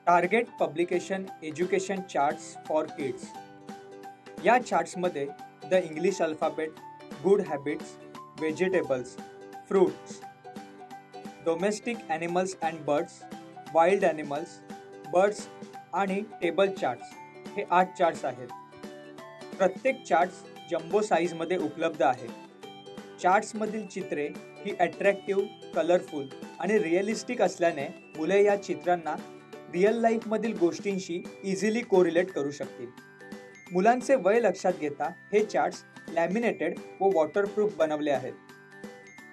Target publication education charts for kids. या चार्ट्समध्ये the English alphabet, good habits, vegetables, fruits, domestic animals and birds, wild animals, birds आणि table charts हे 8 charts आहेत. प्रत्येक charts jumbo साईजमध्ये उपलब्ध आहे. चार्ट्समधील चित्रे ही अट्रॅक्टिव्ह, कलरफुल आणि रिअलिस्टिक असल्याने मुले या चित्रांना रिअल लाईफमधील गोष्टींशी इझिली कोरिलेट करू शकतील. मुलांचे वय लक्षात घेता हे चार्ट्स लॅमिनेटेड व वॉटरप्रूफ बनवले आहेत.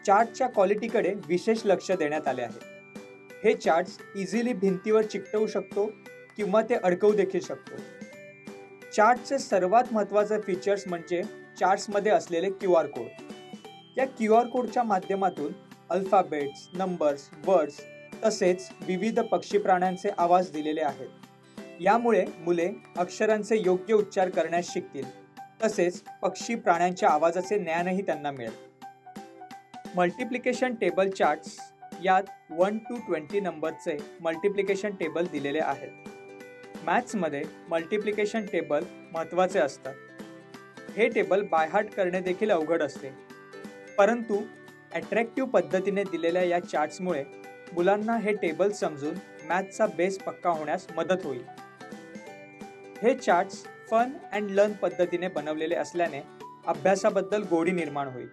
चार्टच्या क्वालिटीकडे विशेष लक्ष देण्यात आले आहे. हे चार्ट्स इझिली भिंतीवर चिकटवू शकतो किंवा ते अडकवू देखील शकतो. चार्टचे सर्वात महत्त्वाचे फीचर्स म्हणजे चार्ट्समध्ये असलेले QR कोड. या QR कोडच्या माध्यमातून अल्फाबेट्स, नंबर्स, वर्ड्स तसेच विविध पक्षी प्राण्यांचे आवाज दिलेले आहेत. यामुळे मुले अक्षरांचे योग्य उच्चार करण्यास शिकतील. तसेच पक्षी प्राण्यांच्या आवाजाचे ज्ञानही त्यांना मिळेल. मल्टिप्लिकेशन टेबल चार्ट्स यात 1 to 20 नंबरचे मल्टिप्लिकेशन टेबल दिलेले आहेत. मॅथ्समध्ये मल्टिप्लिकेशन टेबल महत्त्वाचे असतात. हे टेबल बायहार्ट करणे देखील अवघड असते. परंतु अट्रॅक्टिव्ह पद्धतीने दिलेल्या या चार्ट्समुळे मुलांना हे टेबल समजून मॅथ्सचा बेस पक्का होण्यास मदत होईल. हे चार्ट्स फन अँड लर्न पद्धतीने बनवलेले असल्याने अभ्यासाबद्दल गोडी निर्माण होईल.